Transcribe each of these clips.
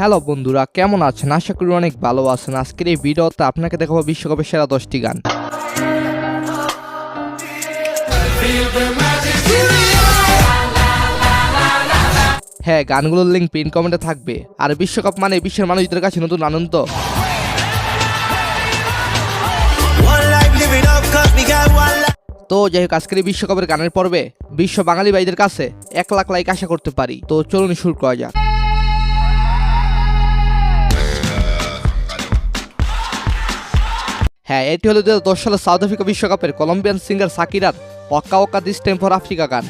Hello বন্ধুরা, কেমন আছেন? আশা করি অনেক ভালো আছেন। আজকের এই ভিডিওতে আপনাকে দেখাবো বিশ্বকাপের সেরা 10টি গান। হ্যাঁ, গানগুলোর লিঙ্ক পিন কমেন্টে থাকবে। আর বিশ্বকাপ মানে বিশ্বের মানুষদের কাছে নতুন আনন্দ। তো যাই হোক, আজকের এই বিশ্বকাপের গানের পর্বে বিশ্ব বাঙালি ভাইদের কাছে 1 লাখ লাইক আশা করতে পারি। তো চলুন শুরু করা যাক। হ্যাঁ, এটি হলো 2010 সালের সাউথ আফ্রিকা বিশ্বকাপের কলম্বিয়ান সিঙ্গার সাকিরার waka waka this time for Africa গান।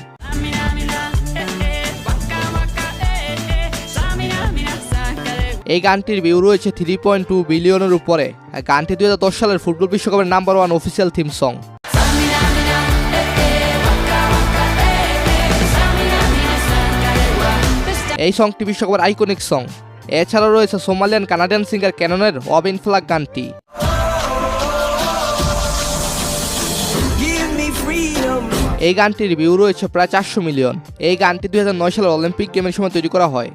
এই গানটির ভিউ রয়েছে 3.2 বিলিয়নের উপরে। গানটি 2010 সালের ফুটবল বিশ্বকাপের নাম্বার 1 অফিসিয়াল থিম সং। এই সংটি বিশ্বকাপের আইকনিক সং। এছাড়াও রয়েছে সোমালিয়ান কানাডিয়ান সিঙ্গার ক্যাননের ওয়াব ইন ফ্লাগ গানটি। এই গানটির ভিউ রয়েছে প্রায় 400 মিলিয়ন। এই গানটি 2009 সালের অলিম্পিক গেমের সময় তৈরি করা হয়।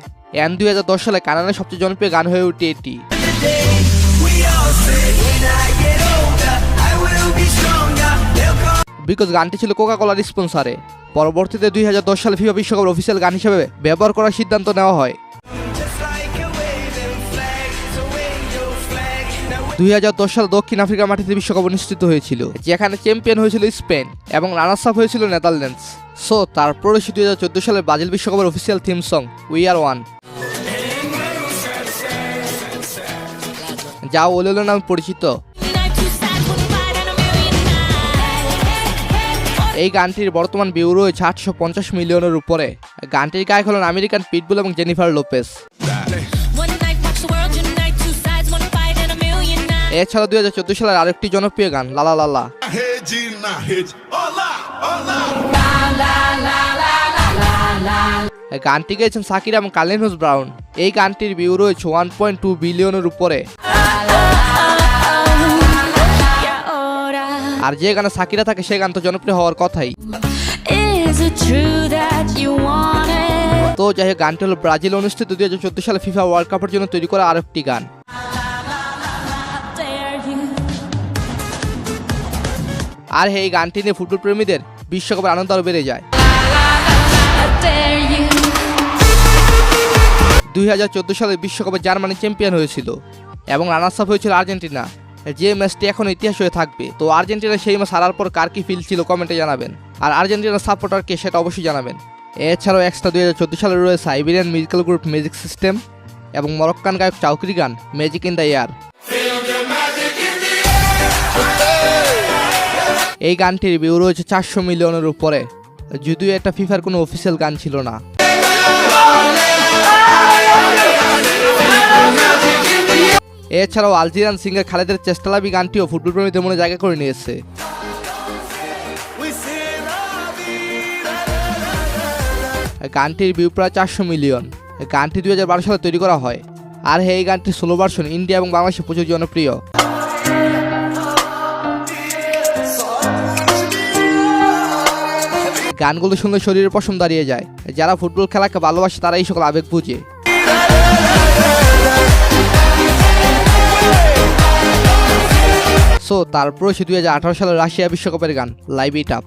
2010 সালে কানাডার সবচেয়ে জনপ্রিয় গান হয়ে ওঠে এটি। বিকজ গানটি ছিল কোকা কোলার স্পন্সরে। পরবর্তীতে 2010 সালে ফিফা বিশ্বকাপের অফিসিয়াল গান হিসেবে ব্যবহার করার সিদ্ধান্ত নেওয়া হয়। 2010 সালে দক্ষিণ আফ্রিকার মাটিতে বিশ্বকাপ অনুষ্ঠিত হয়েছিল, যেখানে চ্যাম্পিয়ন হয়েছিল স্পেন এবং রানার্স আপ হয়েছিল নেদারল্যান্ডস। সো তারপর 2014 সালের ব্রাজিল বিশ্বকাপের official theme song we are one, যা ওলেলো নামে পরিচিত। এই গানটির বর্তমান ভিউ রয়েছে 850 মিলিয়নের উপরে। গানটির গায়ক হলেন আমেরিকান পিটবুল এবং জেনিফার লোপেজ। এছাড়া 2014 সালের আরেকটি জনপ্রিয় গান লা লা লা লা। গানটি গেয়েছেন সাকিরা এবং কার্লিনহোস ব্রাউন। এই গানটির ভিউ রয়েছে 1.2 বিলিয়নের উপরে। আর যে গানে সাকিরা থাকে সে গান তো জনপ্রিয় হওয়ার কথাই। তো যাই হোক, গানটি হলো ব্রাজিল অনুষ্ঠিত 2014 সালে ফিফা ওয়ার্ল্ড কাপের জন্য তৈরি করা আরেকটি গান। আর এই গানটি নিয়ে ফুটবল প্রেমীদের বিশ্বকাপের আনন্দ আরো বেড়ে যায়। 2014 সালে বিশ্বকাপে জার্মানি চ্যাম্পিয়ন হয়েছিল এবং রানার্স আপ হয়েছিল আর্জেন্টিনা, যে ম্যাচটি এখন ইতিহাস হয়ে থাকবে। তো আর্জেন্টিনা সেই ম্যাচ হারার পর কার কি ফিল ছিল কমেন্টে জানাবেন, আর আর্জেন্টিনার সাপোর্টারকে সেটা অবশ্যই জানাবেন। এছাড়াও এক্সট্রা 2014 সালে রয়েছে Siberian musical group magic system এবং মরক্কান গায়ক চাউকরি গান ম্যাজিক ইন দ্য এয়ার। এই গানটির ভিউ রয়েছে 400 মিলিয়নের উপরে, যদিও এটা ফিফার কোনো অফিসিয়াল গান ছিল না। এছাড়াও আলজেরিয়ান সিঙ্গার খালেদের চেষ্টালাভি গানটিও ফুটবল প্রেমীদের মনে জায়গা করে নিয়েছে। গানটির ভিউ প্রায় 400 মিলিয়ন। গানটি 2012 সালে তৈরি করা হয়। আর এই গানটির সোলো ভার্সন ইন্ডিয়া এবং বাংলাদেশে প্রচুর জনপ্রিয়। গানগুলো শুনলে শরীরের পশম দাঁড়িয়ে যায়। যারা ফুটবল খেলাকে ভালোবাসে তারা এই সকল আবেগ বুঝে। সো তারপর 2018 সালের রাশিয়া বিশ্বকাপের গান লাইভ ইট আপ।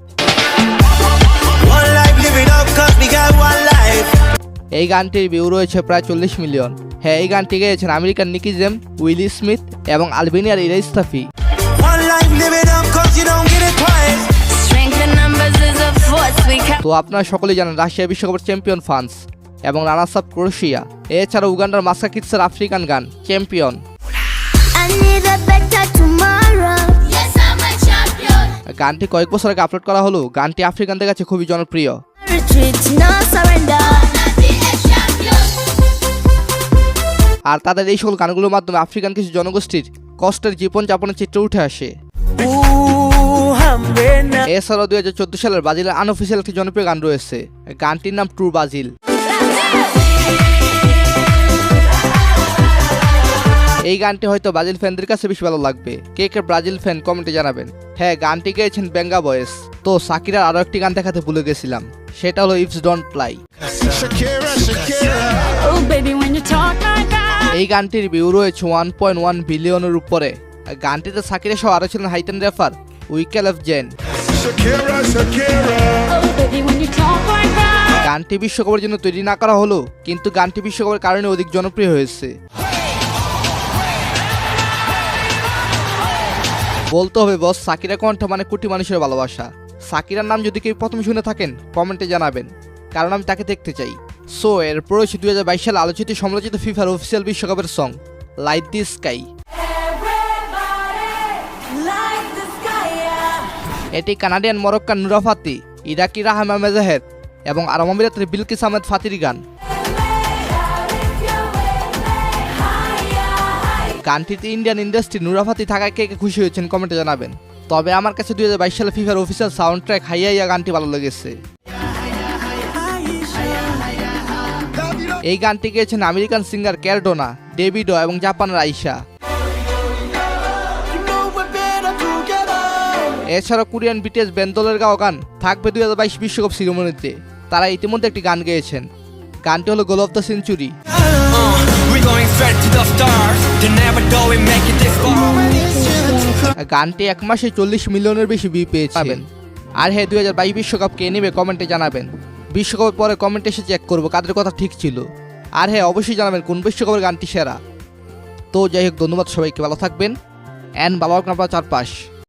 এই গানটির ভিউ রয়েছে প্রায় 40 মিলিয়ন। হ্যাঁ, এই গানটি গেয়েছেন আমেরিকান নিকি জেম, উইলি স্মিথ এবং আলবেনিয়ার ইরাইস্তাফি। তো আপনারা সকলেই জানেন রাশিয়া বিশ্বকাপের চ্যাম্পিয়ন ফ্রান্স এবং রানার্স আপ ক্রোয়েশিয়া। এছাড়া উগান্ডার মাস্কা কিডসের আফ্রিকান গান চ্যাম্পিয়ন। গানটি কয়েক বছর আগে আপলোড করা হলো। গানটি আফ্রিকানদের কাছে খুবই জনপ্রিয়। আর তাদের এই সকল গানগুলোর মাধ্যমে আফ্রিকান কিছু জনগোষ্ঠীর কষ্টের জীবনযাপনের চিত্র উঠে আসে। এছাড়াও 2014 সালের ব্রাজিলের আনঅফিসিয়াল একটি জনপ্রিয় গান রয়েছে। গানটির নাম ট্রু ব্রাজিল। এই গানটি হয়তো ব্রাজিল ফ্যানদের কাছে বেশি ভালো লাগবে। কে কে ব্রাজিল ফ্যান কমেন্টে জানাবেন। হ্যাঁ, গানটি গেয়েছেন বেঙ্গা বয়েস। তো সাকিরার আরো একটি গান দেখাতে ভুলে গেছিলাম, সেটা হলো ইফস ডোন্ট ফ্লাই। এই গানটির ভিউ রয়েছে 1.1 বিলিয়নের উপরে। গানটিতে সাকিরা সহ আরও ছিলেন হাইটেন র্যাপার উইকেল অফ জেন। গানটি বিশ্বকাপের জন্য তৈরি না করা হলো, কিন্তু গানটি বিশ্বকাপের কারণে অধিক জনপ্রিয় হয়েছে। বলতে হবে বস, সাকিরা কণ্ঠ মানে কোটি মানুষের ভালোবাসা। সাকিরার নাম যদি কেউ প্রথম শুনে থাকেন কমেন্টে জানাবেন, কারণ আমি তাকে দেখতে চাই। সো এরপর রয়েছে 2022 সালে আলোচিত সমালোচিত ফিফার অফিসিয়াল বিশ্বকাপের সং লাইট দি স্কাই। এটি কানাডিয়ান মরক্কান নুরা ফাতি, ইরাকি রাহমা মেজাহের এবং আরব আমিরাতের বিলকিস আহমেদ ফাতির গান। গানটিতে ইন্ডিয়ান ইন্ডাস্ট্রি নুরা ফাতি থাকায় কে কে খুশি হয়েছেন কমেন্টে জানাবেন। তবে আমার কাছে 2022 সালে ফিফার অফিসিয়াল সাউন্ড ট্র্যাক হাইয়া গানটি ভালো লেগেছে। এই গানটি গেয়েছেন আমেরিকান সিঙ্গার ক্যারডোনা, ডেভিডো এবং জাপানের আইসা। এছাড়াও কোরিয়ান বিটিএস বেন্দলের গাওয়া গান থাকবে 2022 বিশ্বকাপ সিরিমনিতে। তারা ইতিমধ্যে একটি গান গেয়েছেন, গানটি হলো গোল অফ দ্য সেঞ্চুরি। গানটি এক মাসে 40 মিলিয়নের বেশি ভিউ পেয়েছে। আর হ্যাঁ, 2022 বিশ্বকাপ কে নেবে কমেন্টে জানাবেন। বিশ্বকাপের পরে কমেন্টে এসে চেক করবো কাদের কথা ঠিক ছিল। আর হ্যাঁ, অবশ্যই জানাবেন কোন বিশ্বকাপের গানটি সেরা। তো যাই হোক, ধন্যবাদ সবাইকে, ভালো থাকবেন অ্যান্ড ভালো রাখবেন আপনার চারপাশ।